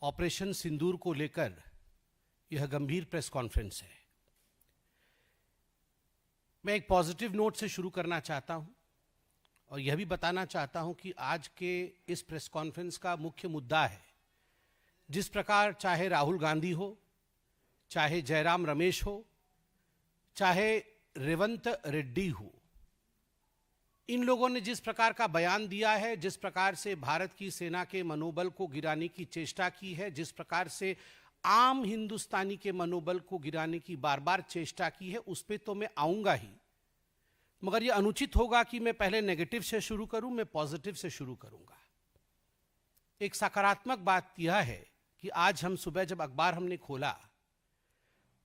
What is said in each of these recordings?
Operation सिंदूर को लेकर यह गंभीर प्रेस कॉन्फ्रेंस है। मैं एक पॉजिटिव नोट से शुरू करना चाहता हूं और यह भी बताना चाहता हूं कि आज के इस प्रेस कॉन्फ्रेंस का मुख्य मुद्दा है, जिस प्रकार चाहे राहुल गांधी हो, चाहे जयराम रमेश हो, चाहे रेवंत रेड्डी हो, इन लोगों ने जिस प्रकार का बयान दिया है, जिस प्रकार से भारत की सेना के मनोबल को गिराने की चेष्टा की है, जिस प्रकार से आम हिंदुस्तानी के मनोबल को गिराने की बार बार चेष्टा की है, उस पे तो मैं आऊंगा ही, मगर यह अनुचित होगा कि मैं पहले नेगेटिव से शुरू करूं। मैं पॉजिटिव से शुरू करूंगा। एक सकारात्मक बात यह है कि आज हम सुबह जब अखबार हमने खोला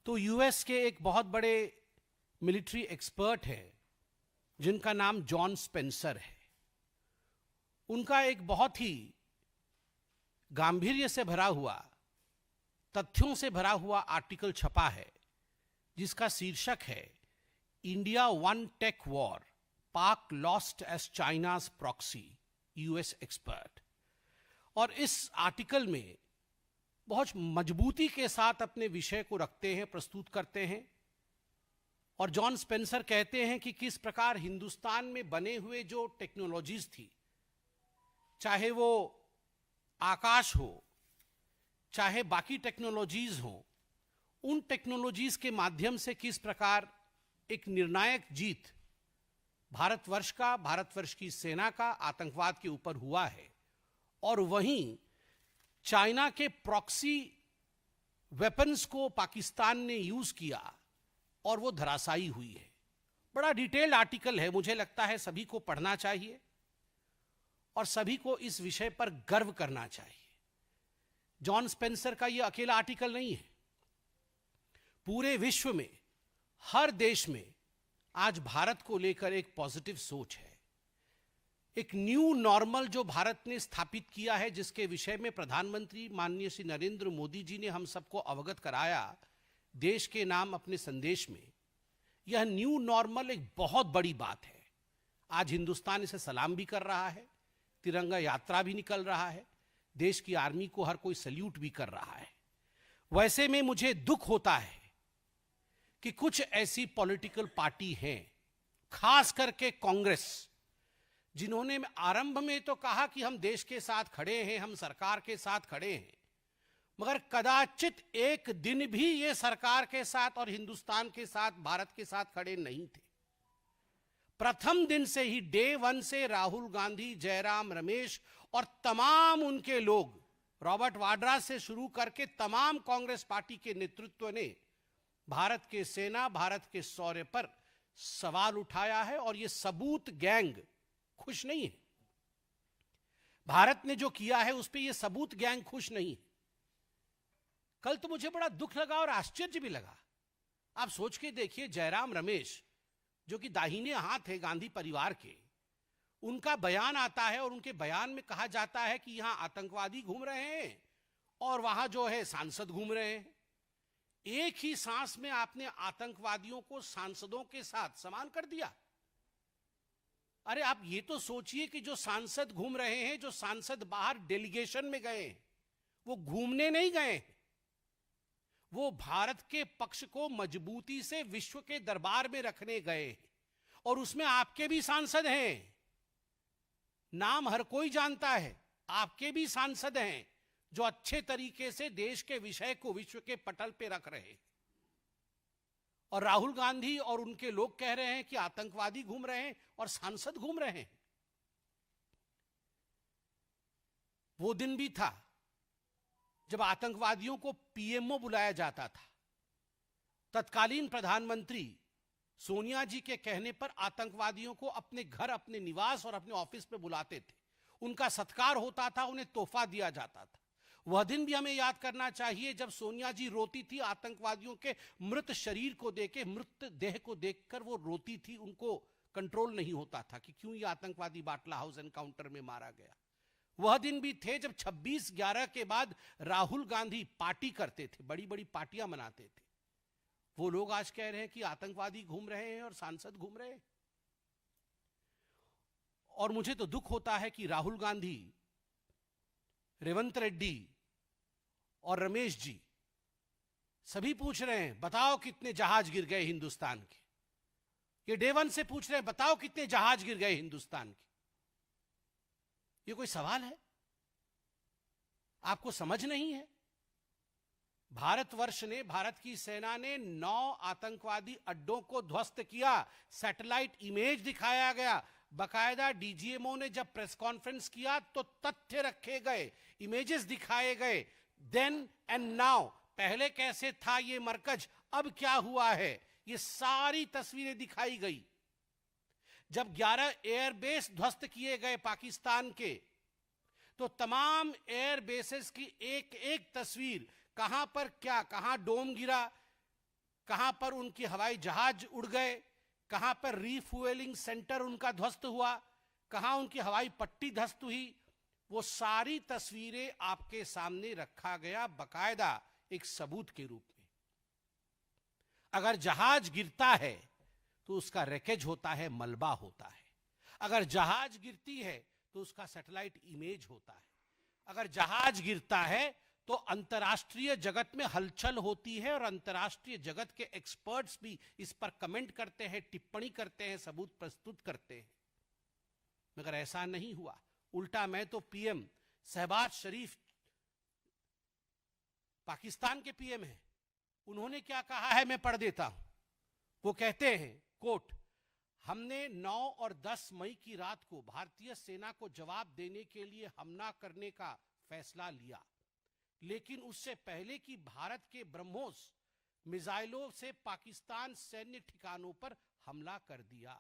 तो यूएस के एक बहुत बड़े मिलिट्री एक्सपर्ट हैं जिनका नाम जॉन स्पेंसर है। उनका एक बहुत ही गांभीर्य से भरा हुआ, तथ्यों से भरा हुआ आर्टिकल छपा है, जिसका शीर्षक है India won tech war, Pak lost as China's proxy, US expert. और इस आर्टिकल में बहुत मजबूती के साथ अपने विषय को रखते हैं, प्रस्तुत करते हैं। और जॉन स्पेंसर कहते हैं कि किस प्रकार हिंदुस्तान में बने हुए जो टेक्नोलॉजीज थी, चाहे वो आकाश हो, चाहे बाकी टेक्नोलॉजीज हो, उन टेक्नोलॉजीज के माध्यम से किस प्रकार एक निर्णायक जीत भारतवर्ष का, भारतवर्ष की सेना का आतंकवाद के ऊपर हुआ है। और वहीं चाइना के प्रॉक्सी वेपन्स को पाकिस्तान ने यूज किया और वो धराशायी हुई है। बड़ा डिटेल्ड आर्टिकल है, मुझे लगता है सभी को पढ़ना चाहिए और सभी को इस विषय पर गर्व करना चाहिए। जॉन स्पेंसर का यह अकेला आर्टिकल नहीं है। पूरे विश्व में, हर देश में आज भारत को लेकर एक पॉजिटिव सोच है। एक न्यू नॉर्मल जो भारत ने स्थापित किया है, जिसके विषय में प्रधानमंत्री माननीय श्री नरेंद्र मोदी जी ने हम सबको अवगत कराया देश के नाम अपने संदेश में। यह न्यू नॉर्मल एक बहुत बड़ी बात है। आज हिंदुस्तान इसे सलाम भी कर रहा है, तिरंगा यात्रा भी निकल रहा है, देश की आर्मी को हर कोई सल्यूट भी कर रहा है। वैसे में मुझे दुख होता है कि कुछ ऐसी पॉलिटिकल पार्टी हैं, खास करके कांग्रेस, जिन्होंने आरंभ में तो कहा कि हम देश के साथ खड़े हैं, हम सरकार के साथ खड़े हैं, मगर कदाचित एक दिन भी ये सरकार के साथ और हिंदुस्तान के साथ, भारत के साथ खड़े नहीं थे। प्रथम दिन से ही, डे वन से, राहुल गांधी, जयराम रमेश और तमाम उनके लोग, रॉबर्ट वाड्रा से शुरू करके तमाम कांग्रेस पार्टी के नेतृत्व ने भारत के सेना, भारत के शौर्य पर सवाल उठाया है। और ये सबूत गैंग खुश नहीं है। भारत ने जो किया है उस पर यह सबूत गैंग खुश नहीं है। कल तो मुझे बड़ा दुख लगा और आश्चर्य भी लगा। आप सोच के देखिए, जयराम रमेश जो कि दाहिने हाथ है गांधी परिवार के, उनका बयान आता है और उनके बयान में कहा जाता है कि यहां आतंकवादी घूम रहे हैं और वहां जो है सांसद घूम रहे हैं। एक ही सांस में आपने आतंकवादियों को सांसदों के साथ समान कर दिया। अरे आप ये तो सोचिए कि जो सांसद घूम रहे हैं, जो सांसद बाहर डेलीगेशन में गए हैं, वो घूमने नहीं गए, वो भारत के पक्ष को मजबूती से विश्व के दरबार में रखने गए। और उसमें आपके भी सांसद हैं, नाम हर कोई जानता है, आपके भी सांसद हैं जो अच्छे तरीके से देश के विषय को विश्व के पटल पे रख रहे हैं। और राहुल गांधी और उनके लोग कह रहे हैं कि आतंकवादी घूम रहे हैं और सांसद घूम रहे हैं। वो दिन भी था जब आतंकवादियों को पीएमओ बुलाया जाता था। तत्कालीन प्रधानमंत्री सोनिया जी के कहने पर आतंकवादियों को अपने घर, अपने निवास और अपने ऑफिस पे बुलाते थे। उनका सत्कार होता था, उन्हें तोहफा दिया जाता था। वह दिन भी हमें याद करना चाहिए जब सोनिया जी रोती थी, आतंकवादियों के मृत शरीर को देख, मृत देह को देखकर वो रोती थी। उनको कंट्रोल नहीं होता था कि क्यों ये आतंकवादी बाटला हाउस एनकाउंटर में मारा गया। वह दिन भी थे जब 26/11 के बाद राहुल गांधी पार्टी करते थे, बड़ी बड़ी पार्टियां मनाते थे। वो लोग आज कह रहे हैं कि आतंकवादी घूम रहे हैं और सांसद घूम रहे हैं। और मुझे तो दुख होता है कि राहुल गांधी, रेवंत रेड्डी और रमेश जी सभी पूछ रहे हैं बताओ कितने जहाज गिर गए हिंदुस्तान के। ये डे वन से पूछ रहे हैं बताओ कितने जहाज गिर गए हिंदुस्तान के। ये कोई सवाल है? आपको समझ नहीं है? भारतवर्ष ने, भारत की सेना ने 9 आतंकवादी अड्डों को ध्वस्त किया। सैटेलाइट इमेज दिखाया गया। बकायदा डीजीएमओ ने जब प्रेस कॉन्फ्रेंस किया तो तथ्य रखे गए, इमेजेस दिखाए गए। देन एंड नाउ, पहले कैसे था ये मरकज, अब क्या हुआ है, ये सारी तस्वीरें दिखाई गई। जब 11 एयरबेस ध्वस्त किए गए पाकिस्तान के, तो तमाम एयर बेसेस की एक एक तस्वीर, कहां पर क्या, कहां डोम गिरा, कहां पर उनके हवाई जहाज उड़ गए, कहां पर रीफ्यूएलिंग सेंटर उनका ध्वस्त हुआ, कहां उनकी हवाई पट्टी ध्वस्त हुई, वो सारी तस्वीरें आपके सामने रखा गया बकायदा एक सबूत के रूप में। अगर जहाज गिरता है तो उसका रैकेज होता है, मलबा होता है। अगर जहाज गिरती है तो उसका सैटेलाइट इमेज होता है। अगर जहाज गिरता है तो अंतर्राष्ट्रीय जगत में हलचल होती है और अंतर्राष्ट्रीय जगत के एक्सपर्ट्स भी इस पर कमेंट करते हैं, टिप्पणी करते हैं, सबूत प्रस्तुत करते हैं। मगर ऐसा नहीं हुआ। उल्टा मैं तो पीएम शहबाज शरीफ, पाकिस्तान के पीएम हैं, उन्होंने क्या कहा है मैं पढ़ देता हूं। वो कहते हैं, कोट, हमने 9 और 10 मई की रात को भारतीय सेना को जवाब देने के लिए हमला करने का फैसला लिया, लेकिन उससे पहले कि भारत के ब्रह्मोस मिसाइलों से पाकिस्तान सैन्य ठिकानों पर हमला कर दिया।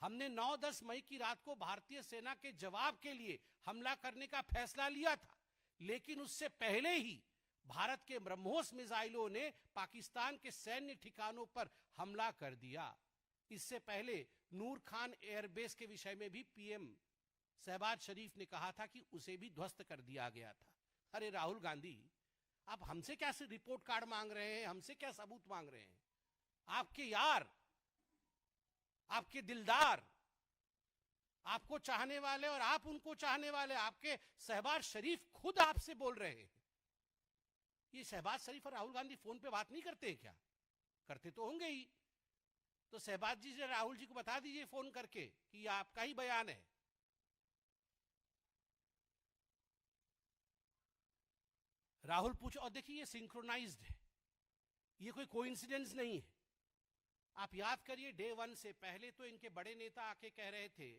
हमने 9-10 मई की रात को भारतीय सेना के जवाब के लिए हमला करने का फैसला लिया था, लेकिन उससे पहले ही भारत के ब्रह्मोस मिसाइलों ने पाकिस्तान के सैन्य ठिकानों पर हमला कर दिया। इससे पहले नूर खान एयरबेस के विषय में भी पीएम शहबाज शरीफ ने कहा था कि उसे भी ध्वस्त कर दिया गया था। अरे राहुल गांधी, आप हमसे क्या रिपोर्ट कार्ड मांग रहे हैं, हमसे क्या सबूत मांग रहे हैं? आपके यार, आपके दिलदार, आपको चाहने वाले और आप उनको चाहने वाले, आपके शहबाज शरीफ खुद आपसे बोल रहे हैं। ये शहबाज शरीफ और राहुल गांधी फोन पे बात नहीं करते हैं क्या? करते तो होंगे ही। तो शहबाज जी से राहुल जी को बता दीजिए फोन करके कि ये आपका ही बयान है। राहुल पूछो, और देखिए ये सिंक्रोनाइज्ड है, ये कोई कोइंसिडेंस नहीं है। आप याद करिए, डे वन से पहले तो इनके बड़े नेता आके कह रहे थे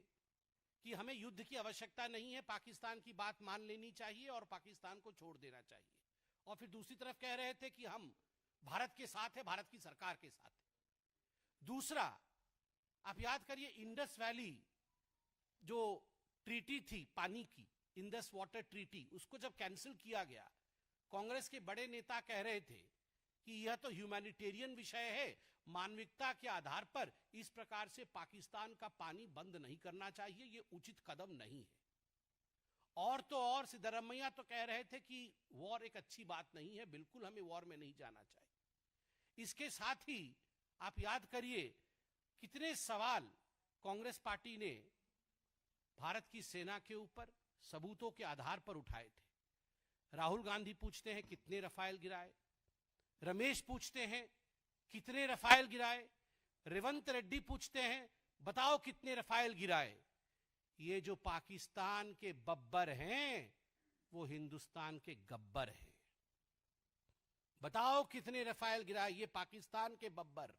कि हमें युद्ध की आवश्यकता नहीं है, पाकिस्तान की बात मान लेनी चाहिए और पाकिस्तान को छोड़ देना चाहिए। और फिर दूसरी तरफ कह रहे थे कि हम भारत के साथ है, भारत की सरकार के साथ है। दूसरा, आप याद करिए, इंडस वैली जो ट्रीटी थी पानी की, इंडस वाटर ट्रीटी, उसको जब कैंसिल किया गया, कांग्रेस के बड़े नेता कह रहे थे कि यह तो ह्यूमैनिटेरियन विषय है, मानविकता के आधार पर इस प्रकार से पाकिस्तान का पानी बंद नहीं करना चाहिए, यह उचित कदम नहीं है। और तो और सिद्धरमैया तो कह रहे थे कि वॉर एक अच्छी बात नहीं है, बिल्कुल हमें वॉर में नहीं जाना चाहिए। इसके साथ ही आप याद करिए कितने सवाल कांग्रेस पार्टी ने भारत की सेना के ऊपर सबूतों के आधार पर उठाए थे। राहुल गांधी पूछते हैं कितने रफाल गिराए, रमेश पूछते हैं कितने रफाल गिराए, रेवंत रेड्डी पूछते हैं बताओ कितने रफाल गिराए। ये जो पाकिस्तान के बब्बर हैं वो हिंदुस्तान के गब्बर हैं। बताओ कितने रफाल गिराए, ये पाकिस्तान के बब्बर,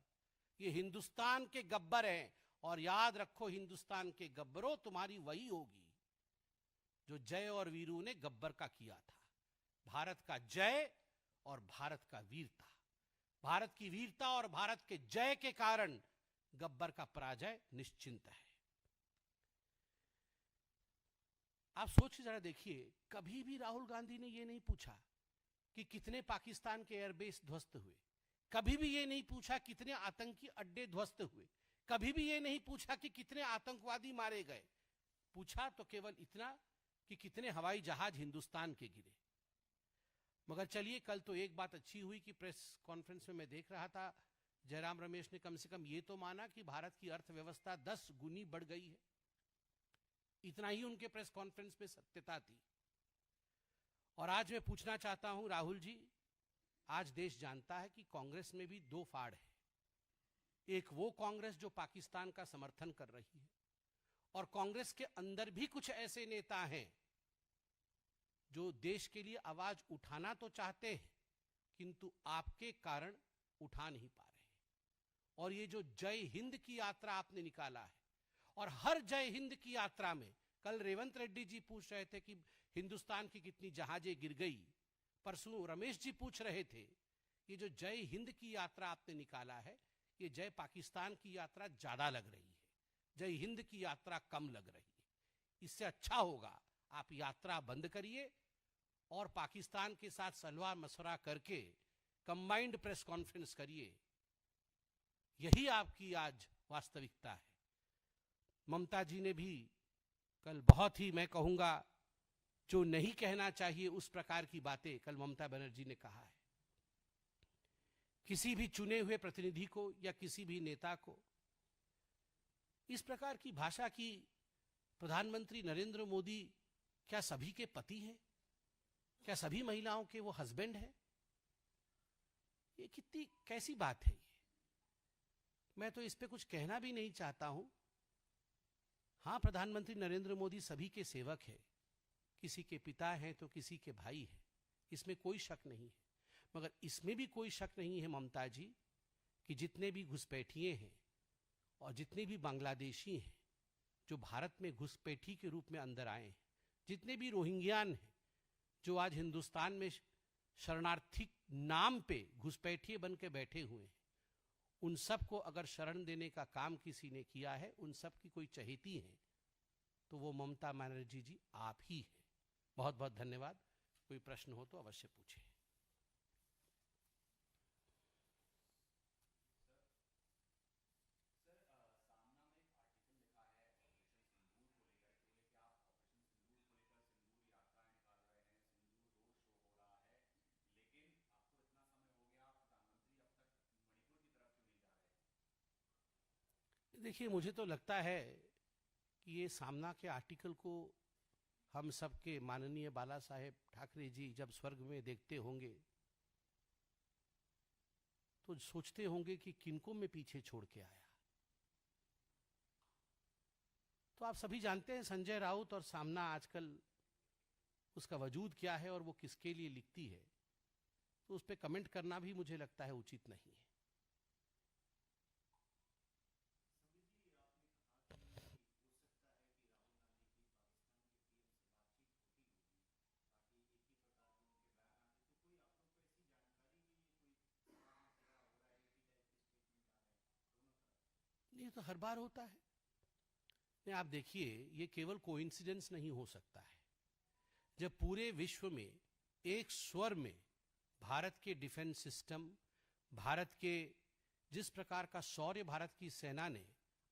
ये हिंदुस्तान के गब्बर हैं। और याद रखो, हिंदुस्तान के गब्बरों, तुम्हारी वही होगी जो जय और वीरू ने गब्बर का किया था। भारत का जय और भारत का वीरता, भारत की वीरता और भारत के जय के कारण गब्बर का पराजय निश्चिंत है। आप सोच जरा देखिए, कभी भी राहुल गांधी ने यह नहीं पूछा कि कितने पाकिस्तान के एयरबेस ध्वस्त हुए, कभी भी यह नहीं पूछा कितने आतंकी अड्डे ध्वस्त हुए, कभी भी यह नहीं पूछा कि कितने आतंकवादी मारे गए। पूछा तो केवल इतना कि कितने हवाई जहाज हिंदुस्तान के गिरे। मगर चलिए, कल तो एक बात अच्छी हुई कि प्रेस कॉन्फ्रेंस में मैं देख रहा था, जयराम रमेश ने कम से कम ये तो माना कि भारत की अर्थव्यवस्था 10 गुनी बढ़ गई है। इतना ही उनके प्रेस कॉन्फ्रेंस में सत्यता थी। और आज मैं पूछना चाहता हूं राहुल जी, आज देश जानता है कि कांग्रेस में भी दो फाड़ है। एक वो कांग्रेस जो पाकिस्तान का समर्थन कर रही है, और कांग्रेस के अंदर भी कुछ ऐसे नेता हैं जो देश के लिए आवाज उठाना तो चाहते हैं किंतु आपके कारण उठा नहीं पा रहे हैं। और ये जो जय हिंद की यात्रा आपने निकाला है, और हर जय हिंद की यात्रा में, कल रेवंत रेड्डी जी पूछ रहे थे कि हिंदुस्तान की कितनी जहाजें गिर गई, परसों रमेश जी पूछ रहे थे, ये जो जय हिंद की यात्रा आपने निकाला है, ये जय पाकिस्तान की यात्रा ज्यादा लग रही है, जय हिंद की यात्रा कम लग रही है। इससे अच्छा होगा आप यात्रा बंद करिए और पाकिस्तान के साथ सलाह मशवरा करके कंबाइंड प्रेस कॉन्फ्रेंस करिए। यही आपकी आज वास्तविकता है। ममता जी ने भी कल बहुत ही, मैं कहूंगा, जो नहीं कहना चाहिए उस प्रकार की बातें कल ममता बनर्जी ने कहा है। किसी भी चुने हुए प्रतिनिधि को या किसी भी नेता को इस प्रकार की भाषा की, प्रधानमंत्री नरेंद्र मोदी क्या सभी के पति हैं? क्या सभी महिलाओं के वो हस्बैंड हैं? ये कितनी कैसी बात है ये? मैं तो इस पे कुछ कहना भी नहीं चाहता हूं। हां, प्रधानमंत्री नरेंद्र मोदी सभी के सेवक हैं, किसी के पिता हैं तो किसी के भाई हैं, इसमें कोई शक नहीं है। मगर इसमें भी कोई शक नहीं है ममता जी कि जितने भी घुसपैठिए हैं और जितने भी बांग्लादेशी हैं जो भारत में घुसपैठी के रूप में अंदर आए हैं, जितने भी रोहिंग्यान हैं जो आज हिंदुस्तान में शरणार्थी नाम पे घुसपैठिए बन के बैठे हुए हैं, उन सब को अगर शरण देने का काम किसी ने किया है, उन सब की कोई चहेती है, तो वो ममता बनर्जी जी आप ही हैं। बहुत बहुत धन्यवाद। कोई प्रश्न हो तो अवश्य पूछें। देखिए, मुझे तो लगता है कि ये सामना के आर्टिकल को हम सबके माननीय बाला साहेब ठाकरे जी जब स्वर्ग में देखते होंगे तो सोचते होंगे कि किनको मैं पीछे छोड़ के आया। तो आप सभी जानते हैं संजय राउत और सामना आजकल उसका वजूद क्या है और वो किसके लिए लिखती है, तो उस पर कमेंट करना भी मुझे लगता है उचित नहीं है। ये तो हर बार होता है। नहीं, आप देखिए, ये केवल कोइंसिडेंस नहीं हो सकता है। जब पूरे विश्व में एक स्वर में भारत के डिफेंस सिस्टम, भारत के जिस प्रकार का शौर्य भारत की सेना ने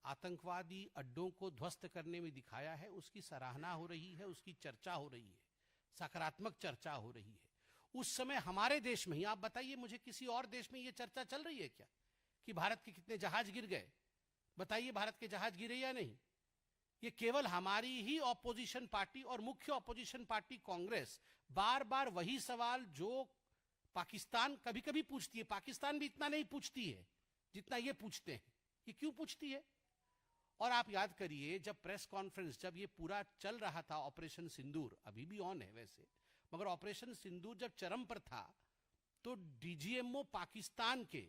आतंकवादी अड्डों को ध्वस्त करने में दिखाया है, उसकी सराहना हो रही है, उसकी चर्चा हो रही है, सकारात्मक चर्चा हो रही है। उस समय हमारे देश में ही, आप बताइए मुझे, किसी और देश में यह चर्चा चल रही है क्या कि भारत के कितने जहाज गिर गए? बताइए, भारत के जहाज गिरे या नहीं? ये केवल हमारी ही ऑपोजिशन पार्टी और मुख्य ऑपोजिशन पार्टी कांग्रेस बार बार वही सवाल जो पाकिस्तान कभी कभी पूछती है, पाकिस्तान भी इतना नहीं पूछती है जितना ये पूछते हैं। ये क्यों पूछती है? और आप याद करिए, जब प्रेस कॉन्फ्रेंस, जब ये पूरा चल रहा था ऑपरेशन सिंदूर, अभी भी ऑन है वैसे, मगर ऑपरेशन सिंदूर जब चरम पर था, तो डीजीएमओ पाकिस्तान के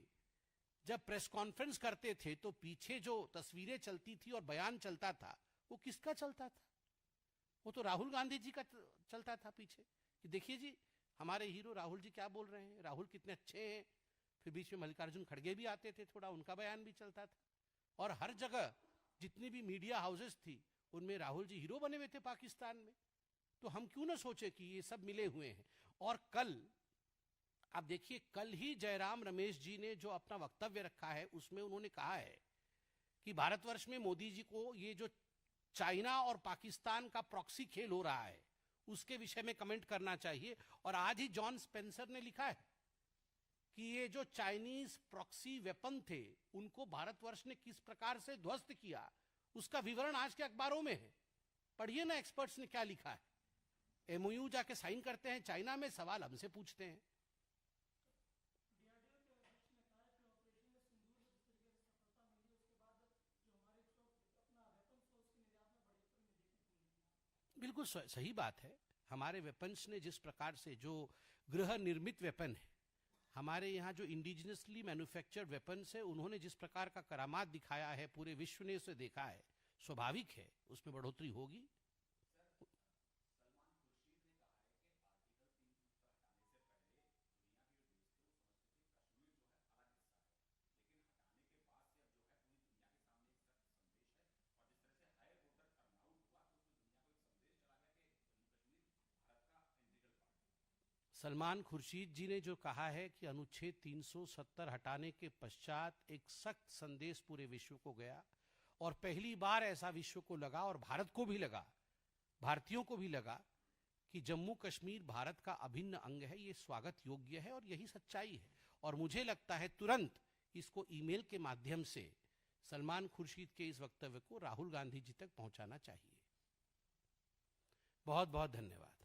जब प्रेस कॉन्फ्रेंस करते थे तो पीछे जो तस्वीरें चलती थी और बयान चलता था, वो किसका चलता था? वो तो राहुल गांधी जी का चलता था पीछे, कि देखिए जी हमारे हीरो राहुल जी क्या बोल रहे हैं, राहुल कितने अच्छे हैं। फिर बीच में मल्लिकार्जुन खड़गे भी आते थे, थोड़ा उनका बयान भी चलता था। और हर जगह जितनी भी मीडिया हाउसेस थी, उनमें राहुल जी हीरो बने हुए थे पाकिस्तान में। तो हम क्यों ना सोचे कि ये सब मिले हुए हैं। और कल आप देखिए, कल ही जयराम रमेश जी ने जो अपना वक्तव्य रखा है, उसमें उन्होंने कहा है कि भारतवर्ष में मोदी जी को ये जो चाइना और पाकिस्तान का प्रॉक्सी खेल हो रहा है, उसके विषय में कमेंट करना चाहिए। और आज ही जॉन स्पेंसर ने लिखा है कि ये जो चाइनीज प्रॉक्सी वेपन थे, उनको भारतवर्ष ने किस प्रकार से ध्वस्त किया, उसका विवरण आज के अखबारों में है। पढ़िए ना एक्सपर्ट्स ने क्या लिखा है। एमओयू जाके साइन करते हैं चाइना में, सवाल हमसे पूछते हैं। बिल्कुल सही बात है। हमारे वेपन्स ने जिस प्रकार से, जो गृह निर्मित वेपन है, हमारे यहाँ जो इंडिजिनसली मैन्युफैक्चर्ड वेपन्स है, उन्होंने जिस प्रकार का करामात दिखाया है, पूरे विश्व ने उसे देखा है, स्वाभाविक है उसमें बढ़ोतरी होगी। सलमान खुर्शीद जी ने जो कहा है कि अनुच्छेद 370 हटाने के पश्चात एक सख्त संदेश पूरे विश्व को गया, और पहली बार ऐसा विश्व को लगा और भारत को भी लगा, भारतीयों को भी लगा कि जम्मू कश्मीर भारत का अभिन्न अंग है। ये स्वागत योग्य है और यही सच्चाई है। और मुझे लगता है तुरंत इसको ईमेल के माध्यम से सलमान खुर्शीद के इस वक्तव्य को राहुल गांधी जी तक पहुंचाना चाहिए। बहुत बहुत धन्यवाद।